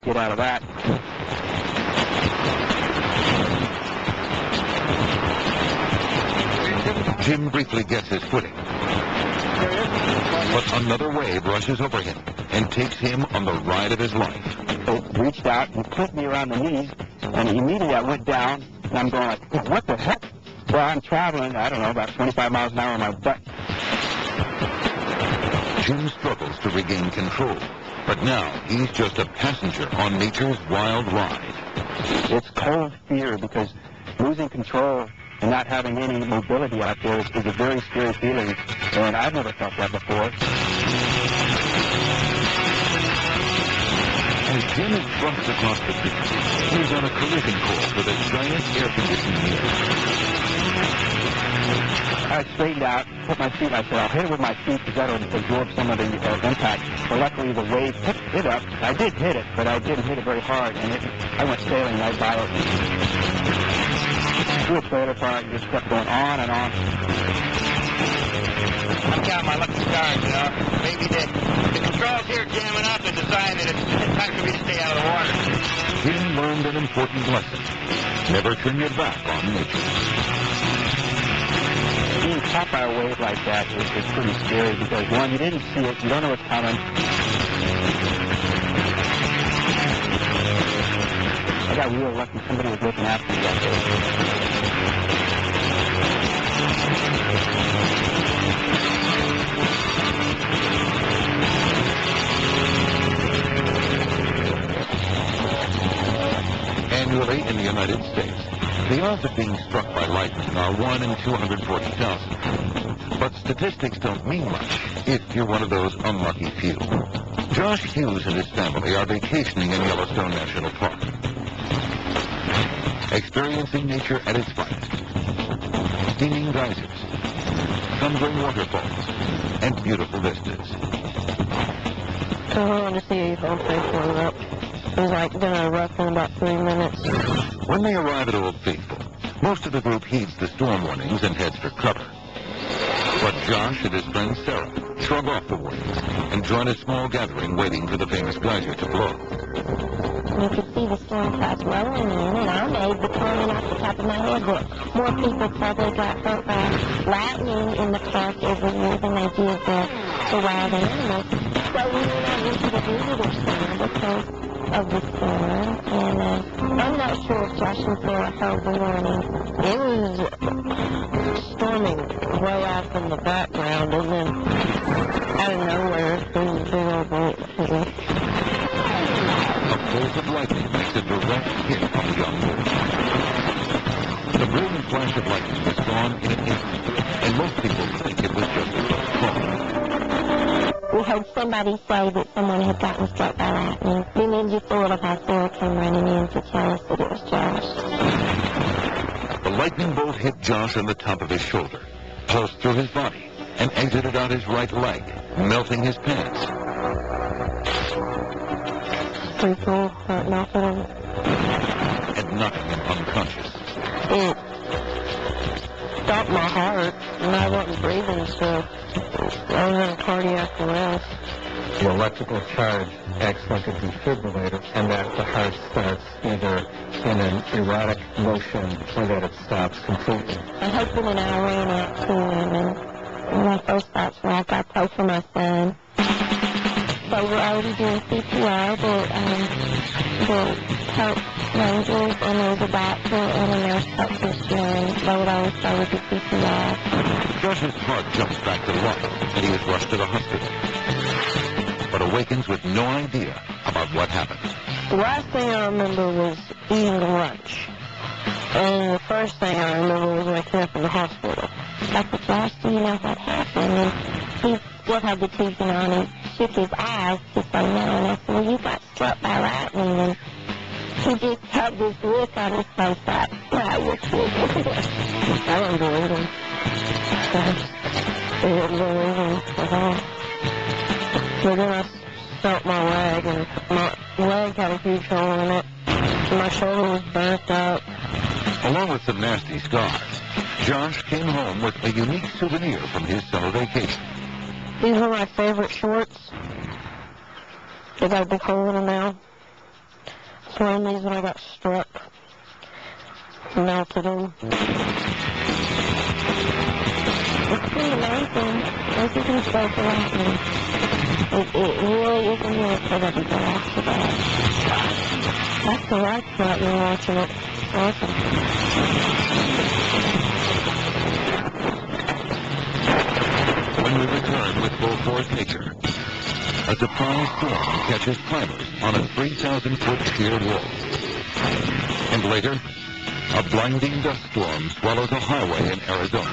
get out of that. Jim briefly gets his footing, but another wave rushes over him and takes him on the ride of his life. It reached out and clipped me around the knees, and immediately I went down, and I'm going like, what the heck? Well, I'm traveling, I don't know, about 25 miles an hour on my butt. Jim struggles to regain control, but now he's just a passenger on nature's wild ride. It's cold fear because losing control and not having any mobility out there is a very scary feeling, and I've never felt that before. As Jim is thrust across the beach, he's on a collision course with a giant air-conditioned mirror. I straightened out, put my feet, I said, I'll hit it with my feet because that'll absorb some of the impact. But luckily the wave picked it up. I did hit it, but I didn't hit it very hard, and I went sailing right by it. Through a trailer park, just kept going on and on. I'm counting my lucky stars, you know. Maybe the controls here jamming up and deciding that it's time for me to stay out of the water. Jim learned an important lesson. Never turn your back on nature. Being caught by a wave like that is pretty scary because, one, you didn't see it, you don't know what's coming. I got real lucky. Somebody was looking after me that day. Annually in the United States, the odds of being struck by lightning are 1 in 240,000. But statistics don't mean much if you're one of those unlucky few. Josh Hughes and his family are vacationing in Yellowstone National Park, experiencing nature at its finest. Steaming geysers, thundering waterfalls, and beautiful vistas. I wanted to see Old Faithful up. It was like going to erupt in about 3 minutes. When they arrive at Old Faithful, most of the group heeds the storm warnings and heads for cover. But Josh and his friend Sarah shrug off the warnings and join a small gathering waiting for the famous geyser to blow. You could see the storm clouds rolling in, and I made the comment off the top of my head that more people probably got hurt by lightning in the park every year than they did the wild animals. So we went out into the visitor center because of the storm, and I'm not sure if Josh and Sarah heard the warning. It was storming way out in the background, and then out of nowhere, there was a big old bolt. A bolt of lightning makes a direct hit on the young boy. The brilliant flash of lightning was gone in an instant, and most people think it was just a close call. We heard somebody say that someone had gotten struck by lightning. We immediately thought of how Sarah came running in to tell us that it was Josh. The lightning bolt hit Josh on the top of his shoulder, pulsed through his body, and exited out his right leg, melting his pants. Pretty cool. Melted him. And knocking him unconscious. It stopped my heart, and I wasn't breathing, so I was in cardiac arrest. The electrical charge acts like a defibrillator, and that the heart starts either in an erratic motion or that it stops completely. My husband and I ran out to him, and my first thoughts were, I got to pray for my son. So we're already doing CPR, the help rangers, and there's a doctor and a nurse practitioner, they would always start with the CPR. Josh's heart jumps back to life, and he is rushed to the hospital, but awakens with no idea about what happened. The last thing I remember was eating lunch, and the first thing I remember was waking up in the hospital. I said, Josh, do you know what happened? And he still had the teasing on him. Shook his eyes to say no, and I said, well, you got struck by lightning, and he just had this look on his face like, I was kidding. I didn't believe him. I didn't believe him at all. But then I felt my leg, and my leg had a huge hole in it, and my shoulder was burnt up. Along with some nasty scars, Josh came home with a unique souvenir from his summer vacation. These are my favorite shorts. They got a big hole in them now. swim these when I got struck. Melted them. It's pretty amazing. As you can start to laughing. It really isn't really for the people after that. That's the right spot you're watching it. Awesome. When we return with full force nature, a surprise storm catches climbers on a 3,000-foot sheer wall. And later, a blinding dust storm swallows a highway in Arizona.